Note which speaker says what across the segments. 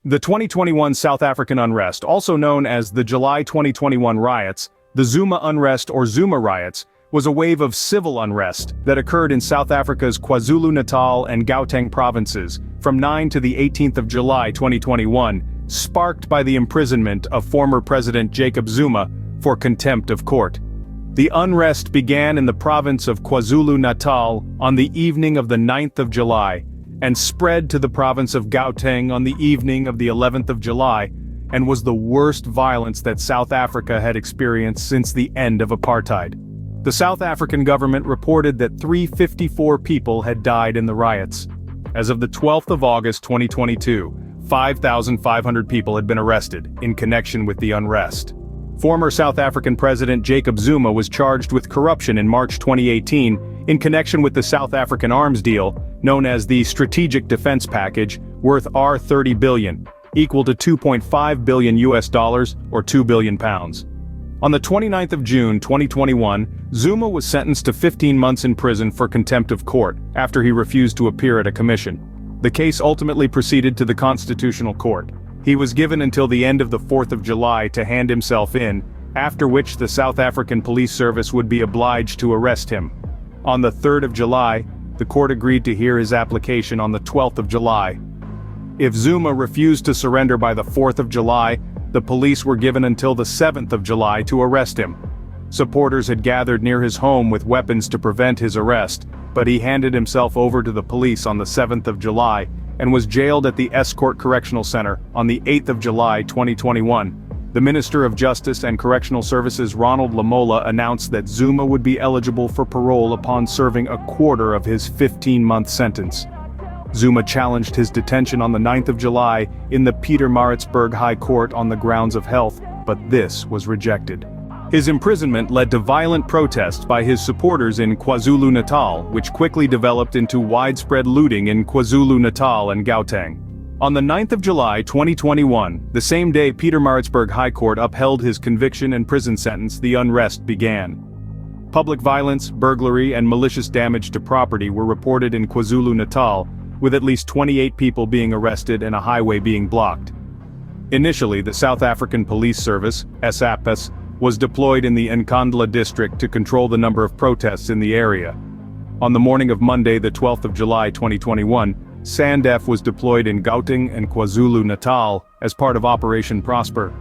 Speaker 1: The 2021 South African unrest, also known as the July 2021 riots, the Zuma unrest or Zuma Riots, was a wave of civil unrest that occurred in South Africa's KwaZulu-Natal and Gauteng provinces from 9 to the 18th of July 2021, sparked by the imprisonment of former President Jacob Zuma for contempt of court. The unrest began in the province of KwaZulu-Natal on the evening of the 9th of July, and spread to the province of Gauteng on the evening of the 11th of July, and was the worst violence that South Africa had experienced since the end of apartheid. The South African government reported that 354 people had died in the riots. As of the 12th of August 2022, 5,500 people had been arrested in connection with the unrest. Former South African President Jacob Zuma was charged with corruption in March 2018 in connection with the South African arms deal, known as the Strategic Defense Package, worth R30 billion, equal to $2.5 billion or 2 billion pounds. On the 29th of June 2021, Zuma was sentenced to 15 months in prison for contempt of court after he refused to appear at a commission. The case ultimately proceeded to the Constitutional Court. He was given until the end of the 4th of July to hand himself in, after which the South African Police Service would be obliged to arrest him. On the 3rd of July, the court agreed to hear his application on the 12th of July. If Zuma refused to surrender by the 4th of July, the police were given until the 7th of July to arrest him. Supporters had gathered near his home with weapons to prevent his arrest, but he handed himself over to the police on the 7th of July, and was jailed at the Escort Correctional Center on the 8th of July 2021. The Minister of Justice and Correctional Services Ronald Lamola announced that Zuma would be eligible for parole upon serving a quarter of his 15-month sentence. Zuma challenged his detention on the 9th of July in the Pietermaritzburg High Court on the grounds of health, but this was rejected. His imprisonment led to violent protests by his supporters in KwaZulu-Natal, which quickly developed into widespread looting in KwaZulu-Natal and Gauteng. On the 9th of July 2021, the same day Pietermaritzburg High Court upheld his conviction and prison sentence, the unrest began. Public violence, burglary, and malicious damage to property were reported in KwaZulu-Natal, with at least 28 people being arrested and a highway being blocked. Initially, the South African Police Service, SAPS, was deployed in the Nkandla district to control the number of protests in the area. On the morning of Monday, the 12th of July 2021, SANDF was deployed in Gauteng and KwaZulu-Natal as part of Operation Prosper.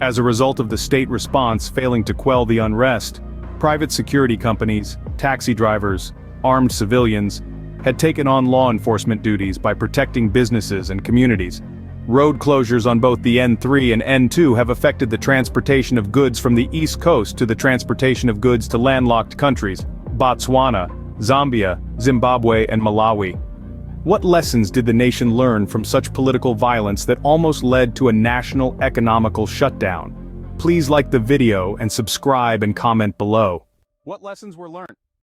Speaker 1: As a result of the state response failing to quell the unrest, private security companies, taxi drivers, armed civilians, had taken on law enforcement duties by protecting businesses and communities. Road closures on both the N3 and N2 have affected the transportation of goods from the East Coast to the transportation of goods to landlocked countries, Botswana, Zambia, Zimbabwe, and Malawi. What lessons did the nation learn from such political violence that almost led to a national economical shutdown? Please like the video and subscribe and comment below. What lessons were learned?